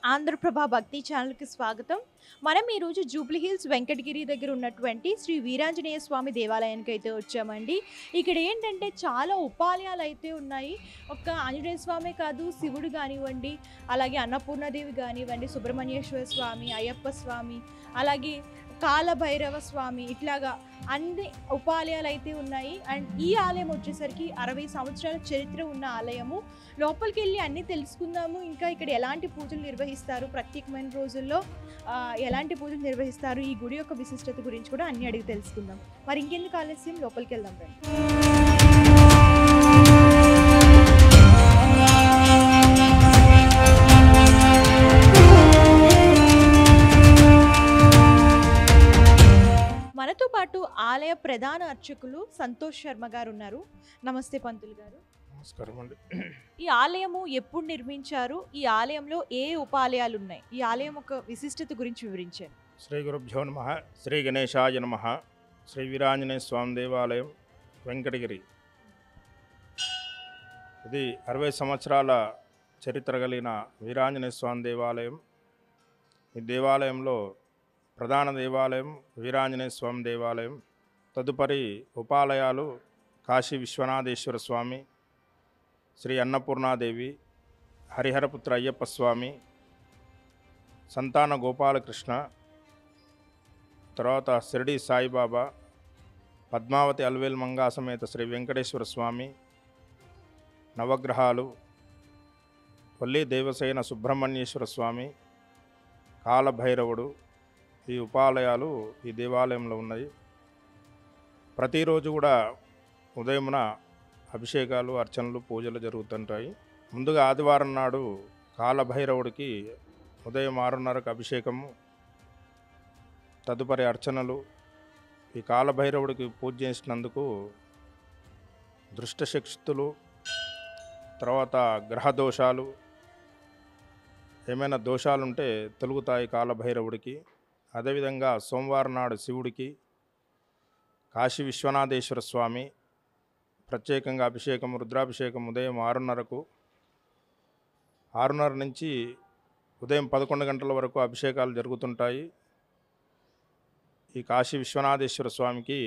ఆంధ్రప్రభ భక్తి ఛానల్‌కి స్వాగతం. మనం ఈరోజు జూబ్లీ హిల్స్ వెంకటగిరి దగ్గర ఉన్నటువంటి శ్రీ వీరాంజనేయ స్వామి దేవాలయానికైతే వచ్చామండి. ఇక్కడ ఏంటంటే చాలా ఉపాలయాలైతే ఉన్నాయి. ఒక్క ఆంజనేయ స్వామే కాదు, శివుడు గానివ్వండి, అలాగే అన్నపూర్ణాదేవి గానివ్వండి, సుబ్రహ్మణ్యేశ్వర స్వామి, అయ్యప్ప స్వామి, అలాగే కాలభైరవ స్వామి ఇట్లాగా అన్ని ఉపాలయాలైతే ఉన్నాయి. అండ్ ఈ ఆలయం వచ్చేసరికి 60 సంవత్సరాల చరిత్ర ఉన్న ఆలయము. లోపలికెళ్ళి అన్నీ తెలుసుకుందాము. ఇంకా ఇక్కడ ఎలాంటి పూజలు నిర్వహిస్తారు, ప్రత్యేకమైన రోజుల్లో ఎలాంటి పూజలు నిర్వహిస్తారు, ఈ గుడి యొక్క విశిష్టత గురించి కూడా అన్నీ అడిగి తెలుసుకుందాం. మరి ఇంకెందుకు ఆలస్యం, లోపలికెళ్దాం రండి. మనతో పాటు ఆలయ ప్రధాన అర్చకులు సంతోష్ శర్మ గారు ఉన్నారు. నమస్తే పంతులు గారు. నమస్కారం అండి. ఈ ఆలయము ఎప్పుడు నిర్మించారు? ఈ ఆలయంలో ఏ ఉపాలయాలు ఉన్నాయి? ఈ ఆలయం ఒక విశిష్టత గురించి వివరించారు. శ్రీ గురుభ్యో నమః. శ్రీ గణేశాయ నమః. శ్రీ వీరాంజనేయ స్వామి దేవాలయం వెంకటగిరి. ఇది 60 సంవత్సరాల చరిత్ర కలిగిన వీరాంజనేయ స్వామి దేవాలయం. ఈ దేవాలయంలో ప్రధాన దేవాలయం వీరాంజనేయ స్వామి దేవాలయం. తదుపరి ఉపాలయాలు కాశీ విశ్వనాథేశ్వర స్వామి, శ్రీ అన్నపూర్ణాదేవి, హరిహరపుత్ర అయ్యప్ప స్వామి, సంతాన గోపాలకృష్ణ, తర్వాత షిరిడి సాయిబాబా, పద్మావతి అల్వేల్ మంగా సమేత శ్రీ వెంకటేశ్వర స్వామి, నవగ్రహాలు, వల్లి దేవసేన సుబ్రహ్మణ్యేశ్వర స్వామి, కాలభైరవుడు, ఈ ఉపాలయాలు ఈ దేవాలయంలో ఉన్నాయి. ప్రతిరోజు కూడా ఉదయమున అభిషేకాలు, అర్చనలు, పూజలు జరుగుతుంటాయి. ముందుగా ఆదివారం నాడు కాలభైరవుడికి ఉదయం 6:30కు అభిషేకము, తదుపరి అర్చనలు. ఈ కాలభైరవుడికి పూజ చేసినందుకు దృష్టశక్తులు, తర్వాత గ్రహ దోషాలు, ఏమైనా దోషాలుంటే తొలుగుతాయి కాలభైరవుడికి. అదేవిధంగా సోమవారం నాడు శివుడికి, కాశీ విశ్వనాథేశ్వర స్వామి ప్రత్యేకంగా అభిషేకం, రుద్రాభిషేకం ఉదయం 6:30కు, 6:30 నుంచి ఉదయం 11 గంటల వరకు అభిషేకాలు జరుగుతుంటాయి. ఈ కాశీ విశ్వనాథేశ్వర స్వామికి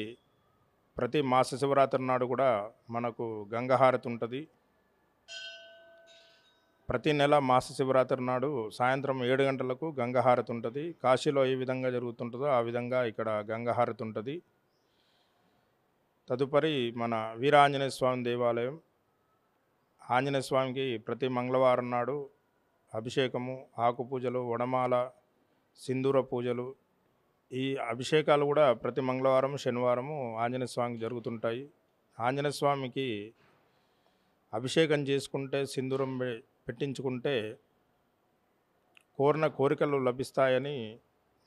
ప్రతి మాస శివరాత్రి నాడు కూడా మనకు గంగాహారతి ఉంటుంది. ప్రతి నెల మాస శివరాత్రి నాడు సాయంత్రం 7 గంటలకు గంగాహారతి ఉంటుంది. కాశీలో ఏ విధంగా జరుగుతుంటుందో ఆ విధంగా ఇక్కడ గంగాహారతి ఉంటుంది. తదుపరి మన వీరాంజనేయ స్వామి దేవాలయం. ఆంజనేయ స్వామికి ప్రతి మంగళవారం నాడు అభిషేకము, ఆకు పూజలు, వడమాల, సింధూర పూజలు. ఈ అభిషేకాలు కూడా ప్రతి మంగళవారం, శనివారము ఆంజనేయ స్వామికి జరుగుతుంటాయి. ఆంజనేయ స్వామికి అభిషేకం చేసుకుంటే, సింధూరం పెట్టించుకుంటే కోరిన కోరికలు లభిస్తాయని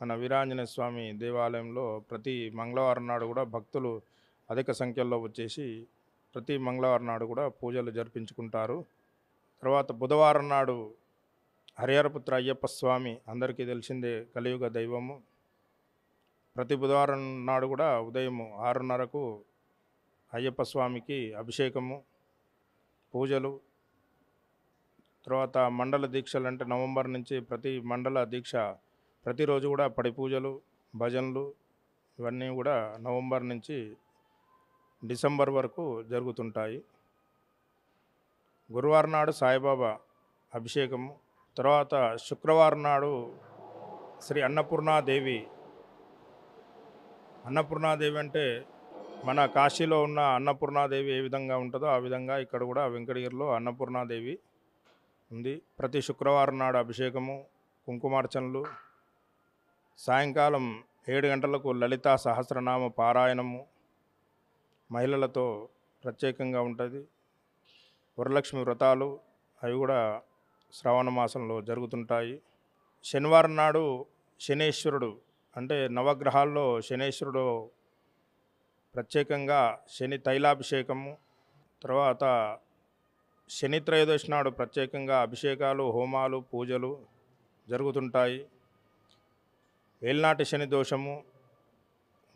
మన వీరాంజనేయ స్వామి దేవాలయంలో ప్రతి మంగళవారం నాడు కూడా భక్తులు అధిక సంఖ్యలో వచ్చేసి ప్రతి మంగళవారం నాడు కూడా పూజలు జరిపించుకుంటారు. తర్వాత బుధవారం నాడు హరిహరపుత్ర అయ్యప్ప స్వామి, అందరికీ తెలిసిందే కలియుగ దైవము. ప్రతి బుధవారం నాడు కూడా ఉదయం 6:30కు అయ్యప్ప స్వామికి అభిషేకము, పూజలు. తర్వాత మండల దీక్షలు, అంటే నవంబర్ నుంచి ప్రతి మండల దీక్ష ప్రతిరోజు కూడా పడి పూజలు, భజనలు ఇవన్నీ కూడా నవంబర్ నుంచి డిసెంబర్ వరకు జరుగుతుంటాయి. గురువారం నాడు సాయిబాబా అభిషేకము. తర్వాత శుక్రవారం నాడు శ్రీ అన్నపూర్ణాదేవి. అన్నపూర్ణాదేవి అంటే మన కాశీలో ఉన్న అన్నపూర్ణాదేవి ఏ విధంగా ఉంటుందో ఆ విధంగా ఇక్కడ కూడా వెంకటగిరిలో అన్నపూర్ణాదేవి ఉంది. ప్రతి శుక్రవారం నాడు అభిషేకము, కుంకుమార్చనలు. సాయంకాలం 7 గంటలకు లలితా సహస్రనామ పారాయణము మహిళలతో ప్రత్యేకంగా ఉంటుంది. వరలక్ష్మి వ్రతాలు అవి కూడా శ్రావణ మాసంలో జరుగుతుంటాయి. శనివారం నాడు శనేశ్వరుడు, అంటే నవగ్రహాల్లో శనేశ్వరుడు ప్రత్యేకంగా శని తైలాభిషేకము. తర్వాత శని త్రయోదశి నాడు ప్రత్యేకంగా అభిషేకాలు, హోమాలు, పూజలు జరుగుతుంటాయి. ఏలినాటి శని దోషము,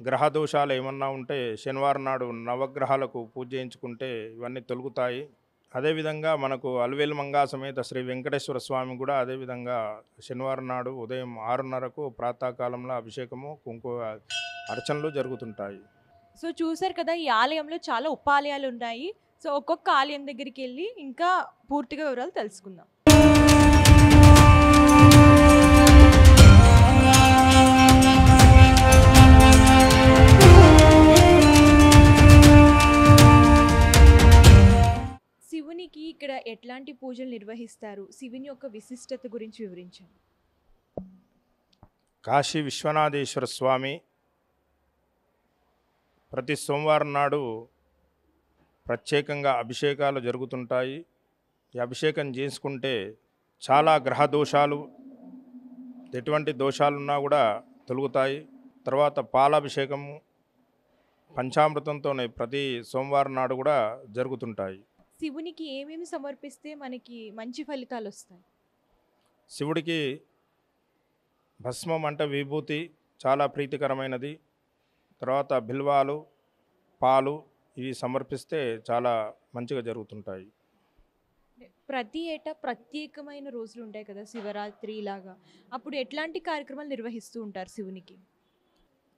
గ్రహ దోషాలు ఏమన్నా ఉంటే శనివారం నాడు నవగ్రహాలకు పూజ చేయించుకుంటే ఇవన్నీ తొలగుతాయి. అదేవిధంగా మనకు అలివేలు మంగా సమేత శ్రీ వెంకటేశ్వర స్వామి కూడా అదేవిధంగా శనివారం నాడు ఉదయం 6:30కు ప్రాతకాలంలో అభిషేకము కుంకుమ అర్చనలు జరుగుతుంటాయి. సో చూసారు కదా, ఈ ఆలయంలో చాలా ఉపాలయాలు ఉన్నాయి. సో ఒక్కొక్క ఆలయం దగ్గరికి వెళ్ళి ఇంకా పూర్తిగా వివరాలు తెలుసుకుందాం. శివునికి ఇక్కడ ఎట్లాంటి పూజలు నిర్వహిస్తారు? శివుని యొక్క విశిష్టత గురించి వివరించండి. కాశీ విశ్వనాథేశ్వర స్వామి ప్రతి సోమవారం నాడు ప్రత్యేకంగా అభిషేకాలు జరుగుతుంటాయి. ఈ అభిషేకం చేసుకుంటే చాలా గ్రహ దోషాలు, ఎటువంటి దోషాలున్నా కూడా తొలగుతాయి. తర్వాత పాలాభిషేకము పంచామృతంతోనే ప్రతి సోమవారం నాడు కూడా జరుగుతుంటాయి. శివునికి ఏమేమి సమర్పిస్తే మనకి మంచి ఫలితాలు వస్తాయి? శివుడికి భస్మం అంటే విభూతి చాలా ప్రీతికరమైనది. తర్వాత బిల్వాలు, పాలు ఇవి సమర్పిస్తే చాలా మంచిగా జరుగుతుంటాయి. ప్రతి ఏటా ప్రత్యేకమైన రోజులు ఉంటాయి కదా, శివరాత్రి లాగా. అప్పుడు ఎట్లాంటి కార్యక్రమాలు నిర్వహిస్తూ ఉంటారు శివునికి?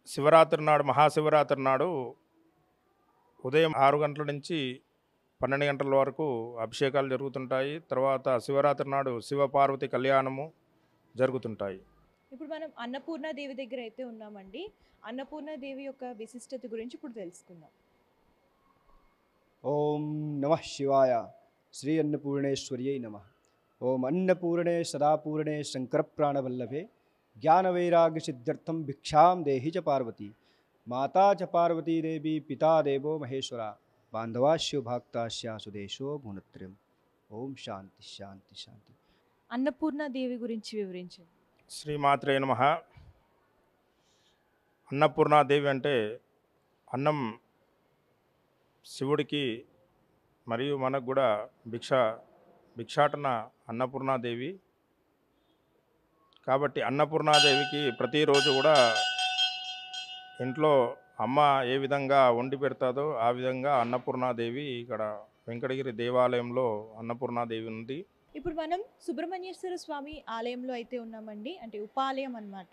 శివరాత్రి నాడు, మహాశివరాత్రి నాడు ఉదయం 6 గంటల నుంచి 12 గంటల వరకు అభిషేకాలు జరుగుతుంటాయి. తర్వాత శివరాత్రి నాడు శివపార్వతి కళ్యాణము జరుగుతుంటాయి. ఇప్పుడు మనం అన్నపూర్ణాదేవి దగ్గర అయితే ఉన్నామండి. అన్నపూర్ణాదేవి యొక్క విశిష్టత గురించి ఇప్పుడు తెలుసుకుందాం. ఓం నమః శివాయ. శ్రీ అన్నపూర్ణేశ్వర్యై నమః. ఓం అన్నపూర్ణే సదాపూర్ణే శంకరప్రాణవల్లభే జ్ఞానవైరాగ్య సిద్ధ్యర్థం భిక్షాం దేహి చ పార్వతి. మాతా చ పార్వతీదేవి పితా దేవో మహేశ్వర. బాంధవాశ్యో భక్తాశ్య సుదేశో భునత్ర్యం. ఓం శాంతి శాంతి శాంతి. అన్నపూర్ణాదేవి గురించి వివరించండి. శ్రీమాత్రే నమః. అన్నపూర్ణాదేవి అంటే అన్నం శివుడికి మరియు మనకు కూడా భిక్షాటన అన్నపూర్ణాదేవి. కాబట్టి అన్నపూర్ణాదేవికి ప్రతిరోజు కూడా ఇంట్లో అమ్మ ఏ విధంగా వండి పెడతాదో ఆ విధంగా అన్నపూర్ణాదేవి ఇక్కడ వెంకటగిరి దేవాలయంలో అన్నపూర్ణాదేవి ఉంది. ఇప్పుడు మనం సుబ్రహ్మణ్యేశ్వర స్వామి ఆలయంలో అయితే ఉన్నామండి, అంటే ఉపాలయం అన్నమాట.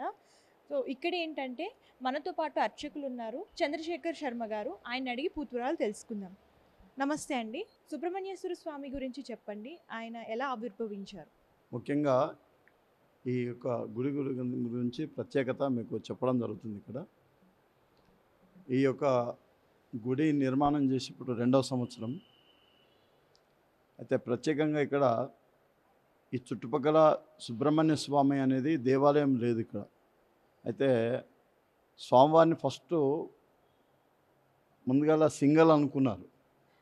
సో ఇక్కడ ఏంటంటే మనతో పాటు అర్చకులు ఉన్నారు, చంద్రశేఖర్ శర్మ గారు. ఆయన అడిగి పూర్తివివరాలు తెలుసుకుందాం. నమస్తే అండి. సుబ్రహ్మణ్యేశ్వర స్వామి గురించి చెప్పండి. ఆయన ఎలా ఆవిర్భవించారు? ముఖ్యంగా ఈ యొక్క గుడి గురించి ప్రత్యేకత మీకు చెప్పడం జరుగుతుంది. ఇక్కడ ఈ యొక్క గుడి నిర్మాణం చేసి ఇప్పుడు 2వ సంవత్సరం. అయితే ప్రత్యేకంగా ఇక్కడ ఈ చుట్టుపక్కల సుబ్రహ్మణ్య స్వామి అనేది దేవాలయం లేదు ఇక్కడ. అయితే స్వామివారిని ఫస్ట్ ముందుగా సింగల్ అనుకున్నారు,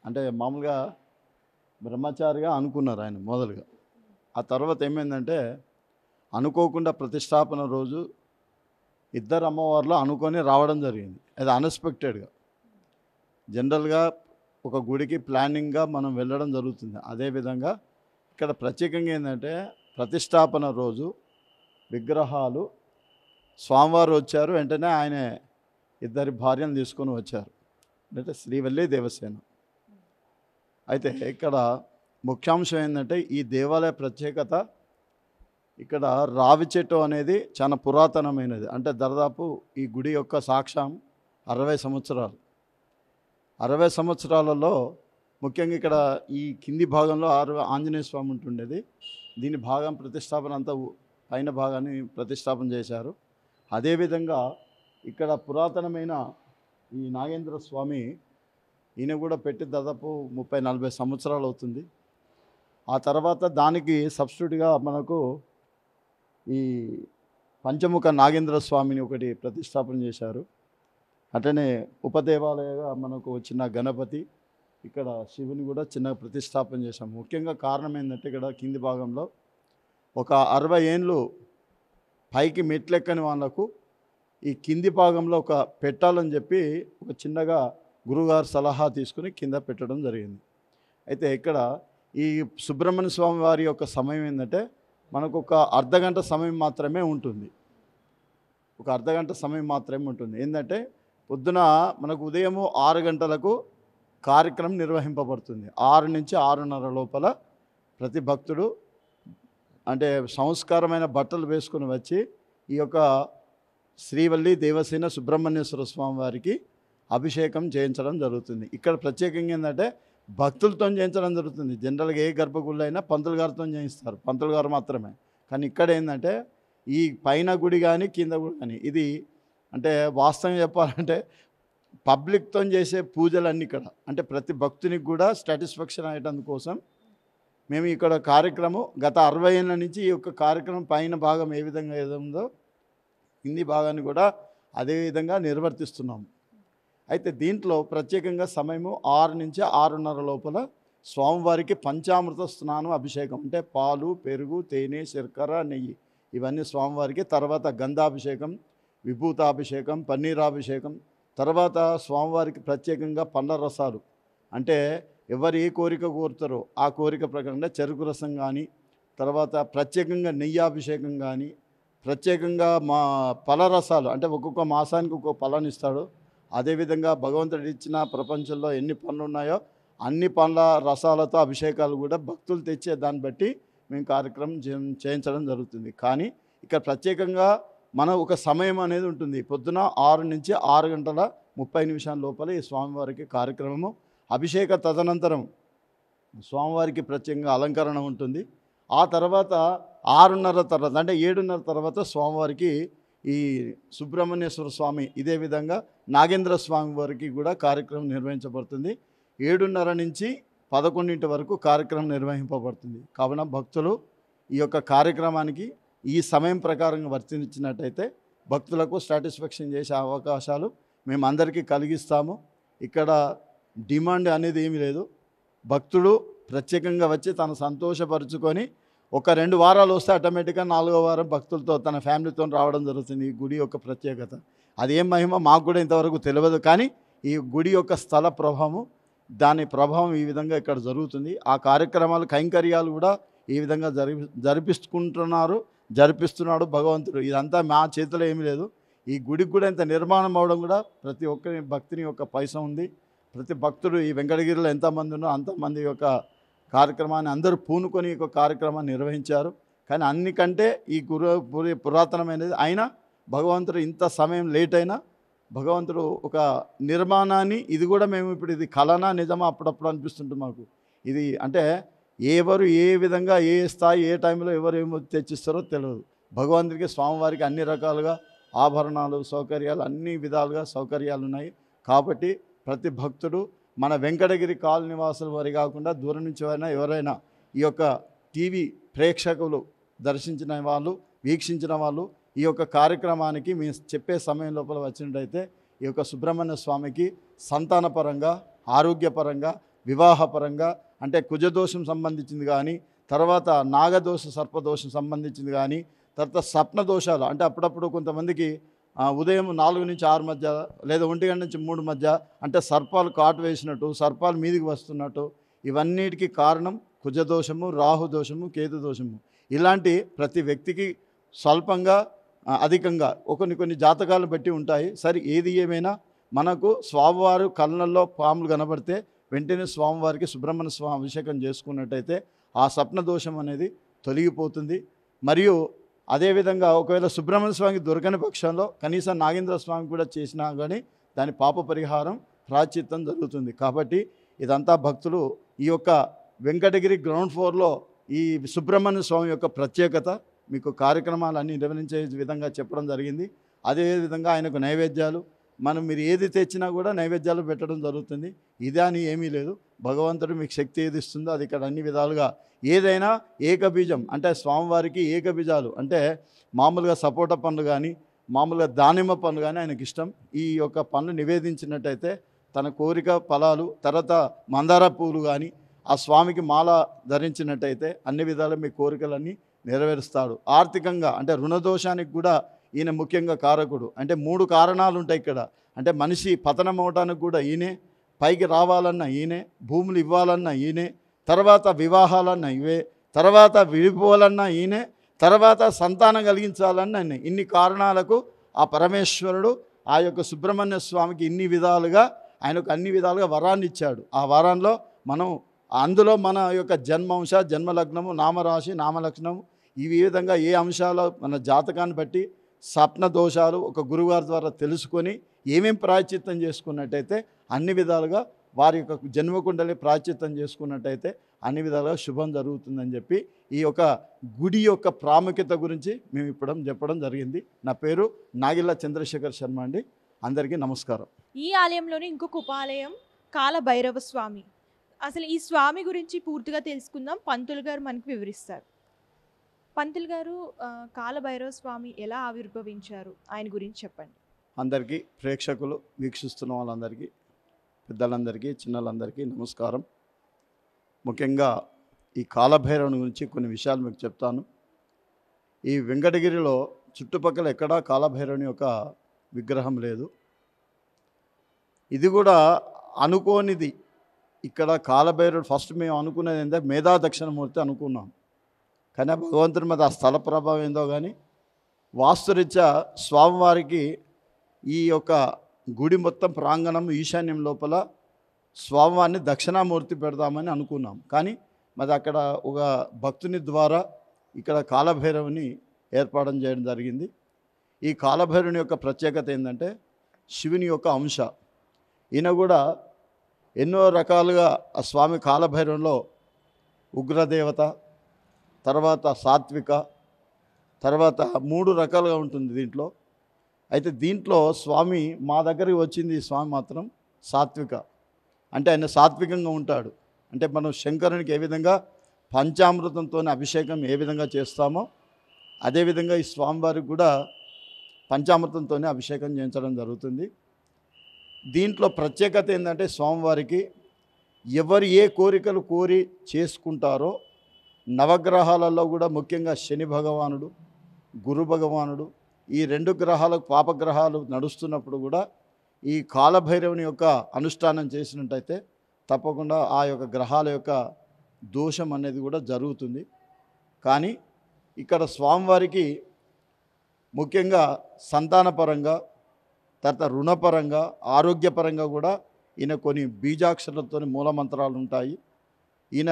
అంటే మామూలుగా బ్రహ్మచారిగా అనుకున్నారు ఆయన మొదలుగా. ఆ తర్వాత ఏమైందంటే అనుకోకుండా ప్రతిష్టాపన రోజు 2 అమ్మవార్లు అనుకొని రావడం జరిగింది. అది అన్ఎక్స్పెక్టెడ్గా. జనరల్గా ఒక గుడికి ప్లానింగ్గా మనం వెళ్ళడం జరుగుతుంది. అదేవిధంగా ఇక్కడ ప్రత్యేకంగా ఏంటంటే ప్రతిష్టాపన రోజు విగ్రహాలు స్వామివారు వచ్చారు, వెంటనే ఆయన 2 భార్యను తీసుకొని వచ్చారు, అంటే శ్రీవల్లి దేవసేన. అయితే ఇక్కడ ముఖ్యాంశం ఏంటంటే ఈ దేవాలయ ప్రత్యేకత, ఇక్కడ రావి చెట్టు అనేది చాలా పురాతనమైనది. అంటే దాదాపు ఈ గుడి యొక్క సాక్ష్యం 60 సంవత్సరాలు. 60 సంవత్సరాలలో ముఖ్యంగా ఇక్కడ ఈ కింది భాగంలో ఆంజనేయ స్వామి ఉంటుండేది. దీని భాగం ప్రతిష్టాపన అంతా పైన భాగాన్ని ప్రతిష్టాపన చేశారు. అదేవిధంగా ఇక్కడ పురాతనమైన ఈ నాగేంద్ర స్వామి, ఈయన కూడా పెట్టి దాదాపు 30-40 సంవత్సరాలు అవుతుంది. ఆ తర్వాత దానికి సబ్స్టిట్యూట్గా మనకు ఈ పంచముఖ నాగేంద్ర స్వామిని ఒకటి ప్రతిష్టాపన చేశారు. అట్లనే ఉపదేవాలయంగా మనకు చిన్న గణపతి, ఇక్కడ శివుని కూడా చిన్న ప్రతిష్టాపన చేశాము. ముఖ్యంగా కారణం ఏంటంటే ఇక్కడ కింది భాగంలో ఒక 60 ఏళ్ళు పైకి మెట్లెక్కని వాళ్ళకు ఈ కింది భాగంలో ఒక పెట్టాలని చెప్పి ఒక చిన్నగా గురువుగారు సలహా తీసుకుని కింద పెట్టడం జరిగింది. అయితే ఇక్కడ ఈ సుబ్రహ్మణ్య స్వామి వారి యొక్క సమయం ఏంటంటే మనకు ఒక అర్ధగంట సమయం మాత్రమే ఉంటుంది. ఒక అర్ధగంట సమయం మాత్రమే ఉంటుంది. ఏంటంటే పొద్దున మనకు ఉదయము 6 గంటలకు కార్యక్రమం నిర్వహింపబడుతుంది. 6 నుంచి 6:30 లోపల ప్రతి భక్తుడు అంటే సంస్కారమైన బట్టలు వేసుకుని వచ్చి ఈ యొక్క శ్రీవల్లి దేవసేన సుబ్రహ్మణ్యేశ్వర స్వామి వారికి అభిషేకం చేయించడం జరుగుతుంది. ఇక్కడ ప్రత్యేకంగా ఏంటంటే భక్తులతో చేయించడం జరుగుతుంది. జనరల్గా ఏ గర్భగుళ్ళు అయినా పంతులు గారితో చేయిస్తారు, పంతులు గారు మాత్రమే. కానీ ఇక్కడ ఏంటంటే ఈ పైన గుడి కానీ కింద గుడి కానీ ఇది అంటే వాస్తవంగా చెప్పాలంటే పబ్లిక్తో చేసే పూజలన్నీ ఇక్కడ అంటే ప్రతి భక్తునికి కూడా సాటిస్ఫాక్షన్ అయ్యడం కోసం మేము ఇక్కడ కార్యక్రమం గత 60 ఏళ్ళ నుంచి ఈ యొక్క కార్యక్రమం పైన భాగం ఏ విధంగా ఏదో కింది భాగాన్ని కూడా అదే విధంగా నిర్వర్తిస్తున్నాము. అయితే దీంట్లో ప్రత్యేకంగా సమయము 6 నుంచి 6:30 లోపల స్వామివారికి పంచామృత స్నానం అభిషేకం అంటే పాలు, పెరుగు, తేనె, శర్కర, నెయ్యి ఇవన్నీ స్వామివారికి, తర్వాత గంధాభిషేకం, విభూతాభిషేకం, పన్నీరాభిషేకం, తర్వాత స్వామివారికి ప్రత్యేకంగా పండ్ల రసాలు అంటే ఎవరు ఏ కోరిక కోరుతారో ఆ కోరిక ప్రకారంగా చెరుకు రసం కానీ, తర్వాత ప్రత్యేకంగా నెయ్యాభిషేకం కానీ, ప్రత్యేకంగా మా పల రసాలు అంటే ఒక్కొక్క మాసానికి ఒక్కొక్క పలాన్ని ఇస్తాడు. అదేవిధంగా భగవంతుడు ఇచ్చిన ప్రపంచంలో ఎన్ని పనులు ఉన్నాయో అన్ని పండ్ల రసాలతో అభిషేకాలు కూడా భక్తులు తెచ్చే దాన్ని బట్టి మేము కార్యక్రమం చేయించడం జరుగుతుంది. కానీ ఇక్కడ ప్రత్యేకంగా మన ఒక సమయం అనేది ఉంటుంది. పొద్దున 6 నుంచి 6:30 లోపల ఈ స్వామివారికి కార్యక్రమము అభిషేక తదనంతరం స్వామివారికి ప్రత్యేకంగా అలంకరణ ఉంటుంది. ఆ తర్వాత 6:30 తర్వాత అంటే 7:30 తర్వాత స్వామివారికి ఈ సుబ్రహ్మణ్యేశ్వర స్వామి ఇదే విధంగా నాగేంద్ర స్వామి వారికి కూడా కార్యక్రమం నిర్వహించబడుతుంది. 7:30 నుంచి 11 వరకు కార్యక్రమం నిర్వహింపబడుతుంది. కావున భక్తులు ఈ యొక్క కార్యక్రమానికి ఈ సమయం ప్రకారంగా వర్తించినట్టయితే భక్తులకు సాటిస్ఫాక్షన్ చేసే అవకాశాలు మేము అందరికీ కలిగిస్తాము. ఇక్కడ డిమాండ్ అనేది ఏమీ లేదు. భక్తుడు ప్రత్యేకంగా వచ్చి తను సంతోషపరుచుకొని ఒక 2 వారాలు వస్తే ఆటోమేటిక్గా 4వ వారం భక్తులతో తన ఫ్యామిలీతో రావడం జరుగుతుంది. ఈ గుడి యొక్క ప్రత్యేకత అది ఏం మహిమ మాకు కూడా ఇంతవరకు తెలియదు. కానీ ఈ గుడి యొక్క స్థల ప్రభావం దాని ప్రభావం ఈ విధంగా ఇక్కడ జరుగుతుంది. ఆ కార్యక్రమాలు కైంకర్యాలు కూడా ఈ విధంగా జరిపిస్తున్నాడు భగవంతుడు. ఇదంతా మా చేతిలో ఏమీ లేదు. ఈ గుడికి కూడా ఇంత నిర్మాణం అవడం కూడా ప్రతి ఒక్కరి భక్తిని యొక్క పైసా ఉంది. ప్రతి భక్తుడు ఈ వెంకటగిరిలో ఎంతమంది ఉన్నో అంతమంది యొక్క కార్యక్రమాన్ని అందరూ పూనుకొని ఒక కార్యక్రమాన్ని నిర్వహించారు. కానీ అన్నికంటే ఈ పురాతనమైనది అయినా భగవంతుడు ఇంత సమయం లేట్ అయినా భగవంతుడు ఒక నిర్మాణాన్ని ఇది కూడా మేము ఇప్పుడు ఇది కలనా నిజమా అప్పుడప్పుడు అనిపిస్తుంటుంది మాకు. ఇది అంటే ఎవరు ఏ విధంగా ఏ స్థాయి ఏ టైంలో ఎవరు ఏమో తెచ్చిస్తారో తెలియదు. భగవంతుడికి స్వామివారికి అన్ని రకాలుగా ఆభరణాలు సౌకర్యాలు అన్ని విధాలుగా సౌకర్యాలు ఉన్నాయి. కాబట్టి ప్రతి భక్తుడు మన వెంకటగిరి కాలనీ నివాసుల వారి కాకుండా దూరం నుంచి అయినా ఎవరైనా ఈ యొక్క టీవీ ప్రేక్షకులు దర్శించిన వాళ్ళు వీక్షించిన వాళ్ళు ఈ యొక్క కార్యక్రమానికి మేము చెప్పే సమయం లోపల వచ్చినట్టయితే ఈ యొక్క సుబ్రహ్మణ్య స్వామికి సంతానపరంగా ఆరోగ్యపరంగా వివాహపరంగా అంటే కుజదోషం సంబంధించింది కానీ తర్వాత నాగదోష సర్పదోషం సంబంధించింది కానీ తర్వాత స్వప్న దోషాలు అంటే అప్పుడప్పుడు కొంతమందికి ఉదయం 4 నుంచి 6 మధ్య లేదా 1 గంట నుంచి 3 మధ్య అంటే సర్పాలు కాటు వేసినట్టు సర్పాలు మీదికి వస్తున్నట్టు ఇవన్నిటికీ కారణం కుజదోషము రాహుదోషము కేతుదోషము. ఇలాంటి ప్రతి వ్యక్తికి స్వల్పంగా అధికంగా కొన్ని జాతకాలు బట్టి ఉంటాయి. సరే ఏది ఏమైనా మనకు స్వామివారు కళ్ళల్లో పాములు కనబడితే వెంటనే స్వామివారికి సుబ్రహ్మణ్య స్వామి అభిషేకం చేసుకున్నట్టయితే ఆ స్వప్న దోషం అనేది తొలగిపోతుంది. మరియు అదేవిధంగా ఒకవేళ సుబ్రహ్మణ్య స్వామికి దొరకని పక్షంలో కనీసం నాగేంద్ర స్వామి కూడా చేసినా కానీ దాని పాప పరిహారం ప్రాయశ్చిత్తం జరుగుతుంది. కాబట్టి ఇదంతా భక్తులు ఈ యొక్క వెంకటగిరి గ్రౌండ్ ఫ్లోర్లో ఈ సుబ్రహ్మణ్య స్వామి యొక్క ప్రత్యేకత మీకు కార్యక్రమాలన్నీ నిర్వహించే విధంగా చెప్పడం జరిగింది. అదేవిధంగా ఆయనకు నైవేద్యాలు మీరు ఏది తెచ్చినా కూడా నైవేద్యాలు పెట్టడం జరుగుతుంది. ఇదే అని ఏమీ లేదు. భగవంతుడు మీకు శక్తి ఏది ఇస్తుందో అది ఇక్కడ అన్ని విధాలుగా ఏదైనా ఏకబీజం అంటే స్వామివారికి ఏకబీజాలు అంటే మామూలుగా సపోటా పండ్లు కానీ మామూలుగా దానిమ్మ పండ్లు కానీ ఆయనకి ఇష్టం. ఈ యొక్క పండ్లు నివేదించినట్టయితే తన కోరిక ఫలాలు తర్వాత మందార పూలు కానీ ఆ స్వామికి మాల ధరించినట్టయితే అన్ని విధాలు మీ కోరికలన్నీ నెరవేరుస్తాడు. ఆర్థికంగా అంటే రుణదోషానికి కూడా ఈయన ముఖ్యంగా కారకుడు. అంటే 3 కారణాలు ఉంటాయి ఇక్కడ. అంటే మనిషి పతనం అవడానికి కూడా ఈయనే, పైకి రావాలన్నా ఈయనే, భూములు ఇవ్వాలన్నా ఈయనే, తర్వాత వివాహాలన్నా ఇవే, తర్వాత విడిపోవాలన్నా ఈయనే, తర్వాత సంతానం కలిగించాలన్నా ఇన్ని కారణాలకు ఆ పరమేశ్వరుడు ఆ యొక్క సుబ్రహ్మణ్య స్వామికి ఇన్ని విధాలుగా ఆయనకు అన్ని విధాలుగా వరాన్ని ఇచ్చాడు. ఆ వరాల్లో మనం అందులో మన యొక్క జన్మాంశ, జన్మలగ్నము, నామరాశి, నామలక్షణము ఈ విధంగా ఏ అంశాలు మన జాతకాన్ని బట్టి స్వప్న దోషాలు ఒక గురువారి ద్వారా తెలుసుకొని ఏమేం ప్రాయశ్చిత్తం చేసుకున్నట్టయితే అన్ని విధాలుగా వారి యొక్క జన్మకుండలి ప్రాయశ్చిత్తం చేసుకున్నట్టయితే అన్ని విధాలుగా శుభం జరుగుతుందని చెప్పి ఈ యొక్క గుడి యొక్క ప్రాముఖ్యత గురించి మేము ఇప్పుడు చెప్పడం జరిగింది. నా పేరు నాగిళ్ళ చంద్రశేఖర్ శర్మ అండి. అందరికీ నమస్కారం. ఈ ఆలయంలోనే ఇంకొక ఉపాలయం కాలభైరవ స్వామి. అసలు ఈ స్వామి గురించి పూర్తిగా తెలుసుకుందాం. పంతులు గారు మనకు వివరిస్తారు. పంతులు గారు, కాలభైరవ స్వామి ఎలా ఆవిర్భవించారు, ఆయన గురించి చెప్పండి. అందరికీ ప్రేక్షకులు వీక్షిస్తున్న వాళ్ళందరికీ, పెద్దలందరికీ, చిన్నలందరికీ నమస్కారం. ముఖ్యంగా ఈ కాలభైరవుని గురించి కొన్ని విషయాలు మీకు చెప్తాను. ఈ వెంకటగిరిలో చుట్టుపక్కల ఎక్కడా కాలభైరవుని యొక్క విగ్రహం లేదు. ఇది కూడా అనుకోనిది. ఇక్కడ కాలభైరవుడు ఫస్ట్ మేము అనుకునేది ఏంటంటే మేధా దక్షిణమూర్తి అనుకున్నాం. కానీ భగవంతుని మీద ఆ స్థల ప్రభావం ఏందో కానీ వాస్తురీత్యా స్వామివారికి ఈ యొక్క గుడి మొత్తం ప్రాంగణం ఈశాన్యం లోపల స్వామివారిని దక్షిణామూర్తి పెడదామని అనుకున్నాం. కానీ మరి అక్కడ ఒక భక్తుని ద్వారా ఇక్కడ కాలభైరవుని ఏర్పాటు చేయడం జరిగింది. ఈ కాలభైరవుని యొక్క ప్రత్యేకత ఏంటంటే శివుని యొక్క అంశ. ఈయన కూడా ఎన్నో రకాలుగా ఆ స్వామి కాలభైరవంలో ఉగ్రదేవత, తర్వాత సాత్విక, తర్వాత 3 రకాలుగా ఉంటుంది దీంట్లో. అయితే దీంట్లో స్వామి మా దగ్గరికి వచ్చింది, ఈ స్వామి మాత్రం సాత్విక. అంటే ఆయన సాత్వికంగా ఉంటాడు. అంటే మనం శంకరునికి ఏ విధంగా పంచామృతంతో అభిషేకం ఏ విధంగా చేస్తామో అదేవిధంగా ఈ స్వామివారికి కూడా పంచామృతంతోనే అభిషేకం చేయించడం జరుగుతుంది. దీంట్లో ప్రత్యేకత ఏంటంటే స్వామివారికి ఎవరు ఏ కోరికలు కోరి చేసుకుంటారో నవగ్రహాలలో కూడా ముఖ్యంగా శని భగవానుడు, గురు భగవానుడు, ఈ 2 గ్రహాలకు పాపగ్రహాలు నడుస్తున్నప్పుడు కూడా ఈ కాలభైరవుని యొక్క అనుష్ఠానం చేసినట్టయితే తప్పకుండా ఆ యొక్క గ్రహాల యొక్క దోషం అనేది కూడా జరుగుతుంది. కానీ ఇక్కడ స్వామివారికి ముఖ్యంగా సంతానపరంగా, తర్వాత రుణపరంగా, ఆరోగ్యపరంగా కూడా ఈయన కొన్ని బీజాక్షరాలతో మూలమంత్రాలు ఉంటాయి. ఈయన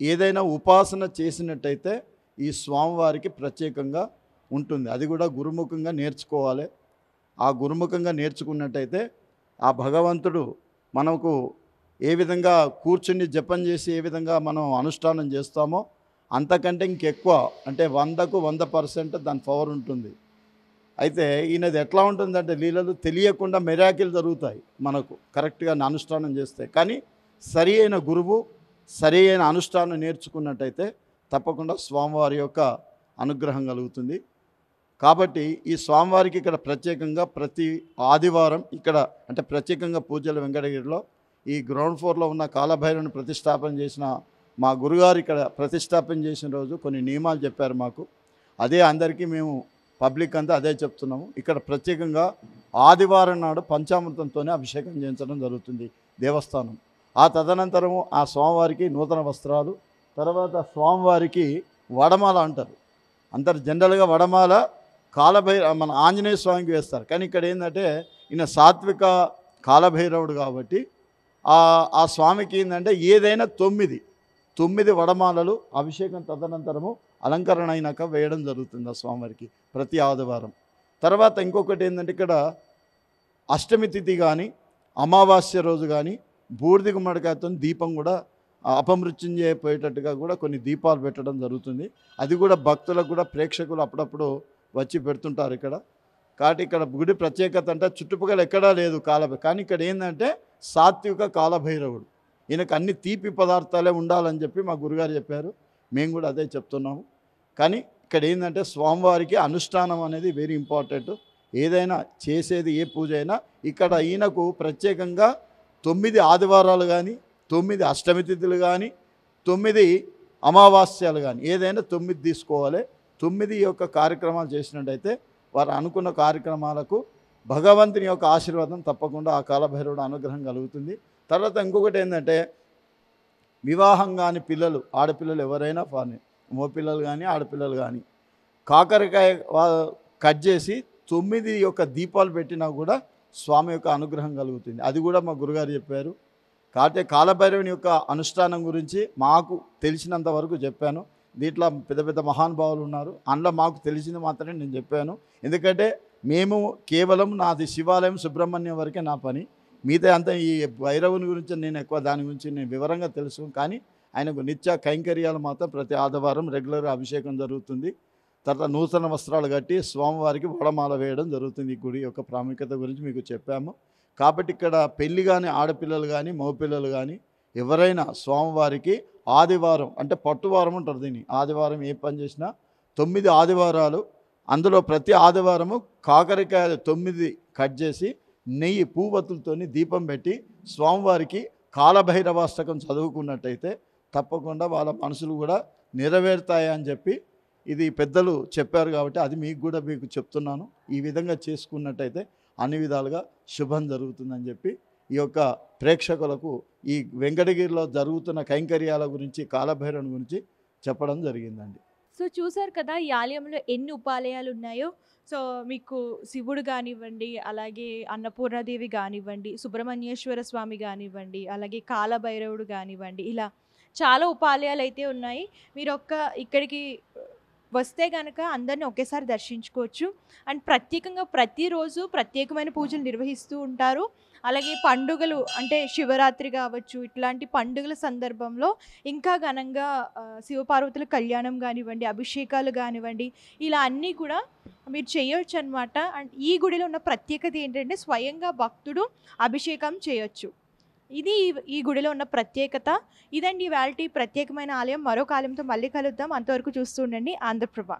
ఏదైనా ఉపాసన చేసినట్టయితే ఈ స్వామివారికి ప్రత్యేకంగా ఉంటుంది. అది కూడా గురుముఖంగా నేర్చుకోవాలి. ఆ గురుముఖంగా నేర్చుకున్నట్టయితే ఆ భగవంతుడు మనకు ఏ విధంగా కూర్చుని జపం చేసి ఏ విధంగా మనం అనుష్ఠానం చేస్తామో అంతకంటే ఇంకెక్కువ, అంటే 100కు 100% దాని పవర్ ఉంటుంది. అయితే ఈయనది ఎట్లా ఉంటుందంటే లీలలు తెలియకుండా మెరాకిల్ జరుగుతాయి మనకు కరెక్ట్గా అనుష్ఠానం చేస్తే. కానీ సరి అయిన గురువు, సరి అయిన అనుష్ఠానం నేర్చుకున్నట్టయితే తప్పకుండా స్వామివారి యొక్క అనుగ్రహం కలుగుతుంది. కాబట్టి ఈ స్వామివారికి ఇక్కడ ప్రత్యేకంగా ప్రతి ఆదివారం ఇక్కడ అంటే ప్రత్యేకంగా పూజలు వెంకటగిరిలో ఈ గ్రౌండ్ ఫ్లోర్లో ఉన్న కాలభైరవుని ప్రతిష్టాపన చేసిన మా గురుగారు ఇక్కడ ప్రతిష్టాపన చేసిన రోజు కొన్ని నియమాలు చెప్పారు మాకు. అదే అందరికీ మేము పబ్లిక్ అంతా అదే చెప్తున్నాము. ఇక్కడ ప్రత్యేకంగా ఆదివారం నాడు పంచామృతంతోనే అభిషేకం చేయించడం జరుగుతుంది దేవస్థానం. ఆ తదనంతరము ఆ స్వామివారికి నూతన వస్త్రాలు, తర్వాత స్వామివారికి వడమాల అంటారు. అందరు జనరల్గా వడమాల మన ఆంజనేయ స్వామికి వేస్తారు. కానీ ఇక్కడ ఏంటంటే ఈయన సాత్విక కాలభైరవుడు కాబట్టి ఆ స్వామికి ఏంటంటే ఏదైనా 9 వడమాలలు అభిషేకం తదనంతరము అలంకరణ అయినాక వేయడం జరుగుతుంది ఆ స్వామివారికి ప్రతి ఆదివారం. తర్వాత ఇంకొకటి ఏంటంటే ఇక్కడ అష్టమి తిథి కానీ అమావాస్య రోజు కానీ బూడిద గుమ్మడికాయతో దీపం కూడా అపమృత్యుంజయపోయేటట్టుగా కూడా కొన్ని దీపాలు పెట్టడం జరుగుతుంది. అది కూడా భక్తులకు కూడా ప్రేక్షకులు అప్పుడప్పుడు వచ్చి పెడుతుంటారు ఇక్కడ. కాబట్టి ఇక్కడ గుడి ప్రత్యేకత అంటే చుట్టుపక్కల ఎక్కడా లేదు కానీ ఇక్కడ ఏంటంటే సాత్విక కాలభైరవుడు. ఈయనకు అన్ని తీపి పదార్థాలే ఉండాలని చెప్పి మా గురుగారు చెప్పారు. మేము కూడా అదే చెప్తున్నాము. కానీ ఇక్కడ ఏంటంటే స్వామివారికి అనుష్ఠానం అనేది వెరీ ఇంపార్టెంట్. ఏదైనా చేసేది ఏ పూజ అయినా ఇక్కడ ఈయనకు ప్రత్యేకంగా 9 ఆదివారాలు కానీ 9 అష్టమి తిథులు కానీ 9 అమావాస్యాలు కానీ ఏదైనా 9 తీసుకోవాలి. 9 యొక్క కార్యక్రమాలు చేసినట్టయితే వారు అనుకున్న కార్యక్రమాలకు భగవంతుని యొక్క ఆశీర్వాదం తప్పకుండా ఆ కాలభైరవుడు అనుగ్రహం కలుగుతుంది. తర్వాత ఇంకొకటి ఏంటంటే వివాహం కాని పిల్లలు, ఆడపిల్లలు ఎవరైనా కానీ, మగపిల్లలు కానీ ఆడపిల్లలు కానీ కాకరకాయ కట్ చేసి 9 యొక్క దీపాలు పెట్టినా కూడా స్వామి యొక్క అనుగ్రహం కలుగుతుంది. అది కూడా మా గురుగారు చెప్పారు. కాబట్టి కాలభైరవుని యొక్క అనుష్ఠానం గురించి మాకు తెలిసినంత వరకు చెప్పాను. దీంట్లో పెద్ద పెద్ద మహానుభావులు ఉన్నారు, అందులో మాకు తెలిసింది మాత్రమే నేను చెప్పాను. ఎందుకంటే మేము కేవలం నాది శివాలయం సుబ్రహ్మణ్యం వరకే నా పని, మిగతా అంతా ఈ భైరవుని గురించి నేను ఎక్కువ దాని గురించి నేను వివరంగా తెలుసు. కానీ ఆయనకు నిత్య కైంకర్యాలు మాత్రం ప్రతి ఆదివారం రెగ్యులర్గా అభిషేకం జరుగుతుంది. తర్వాత నూతన వస్త్రాలు కట్టి స్వామివారికి వడమాల వేయడం జరుగుతుంది. ఈ గుడి యొక్క ప్రాముఖ్యత గురించి మీకు చెప్పాము. కాబట్టి ఇక్కడ పెళ్ళి కానీ ఆడపిల్లలు కానీ మగపిల్లలు కానీ ఎవరైనా స్వామివారికి ఆదివారం అంటే పట్టువారం ఉంటారు దీన్ని, ఆదివారం ఏ పని చేసినా 9 ఆదివారాలు, అందులో ప్రతి ఆదివారము కాకరకాయ 9 కట్ చేసి నెయ్యి పూవతులతోని దీపం పెట్టి స్వామివారికి కాలభైరవాష్టకం చదువుకున్నట్టయితే తప్పకుండా వాళ్ళ మనసులు కూడా నెరవేరుతాయి అని చెప్పి ఇది పెద్దలు చెప్పారు. కాబట్టి అది మీకు చెప్తున్నాను. ఈ విధంగా చేసుకున్నట్టయితే అన్ని విధాలుగా శుభం జరుగుతుందని చెప్పి ఈ యొక్క ప్రేక్షకులకు ఈ వెంకటగిరిలో జరుగుతున్న కైంకర్యాల గురించి కాలభైరవుని గురించి చెప్పడం జరిగిందండి. సో చూసారు కదా ఈ ఆలయంలో ఎన్ని ఉపాలయాలు ఉన్నాయో. సో మీకు శివుడు కానివ్వండి, అలాగే అన్నపూర్ణాదేవి కానివ్వండి, సుబ్రహ్మణ్యేశ్వర స్వామి కానివ్వండి, అలాగే కాలభైరవుడు కానివ్వండి, ఇలా చాలా ఉపాలయాలు అయితే ఉన్నాయి. మీరు ఇక్కడికి వస్తే కనుక అందరిని ఒకేసారి దర్శించుకోవచ్చు. అండ్ ప్రత్యేకంగా ప్రతిరోజు ప్రత్యేకమైన పూజలు నిర్వహిస్తూ ఉంటారు. అలాగే పండుగలు అంటే శివరాత్రి కావచ్చు, ఇట్లాంటి పండుగల సందర్భంలో ఇంకా ఘనంగా శివపార్వతుల కళ్యాణం కానివ్వండి, అభిషేకాలు కానివ్వండి, ఇలా అన్నీ కూడా మీరు చేయొచ్చు అనమాట. అండ్ ఈ గుడిలో ఉన్న ప్రత్యేకత ఏంటంటే స్వయంగా భక్తుడు అభిషేకం చేయొచ్చు. ఇది ఈ గుడిలో ఉన్న ప్రత్యేకత. ఇదండి ఇవాల్టి ప్రత్యేకమైన ఆలయం. మరొక ఆలయంతో మళ్ళీ కలుద్దాం. అంతవరకు చూస్తూ ఉండండి ఆంధ్రప్రభ.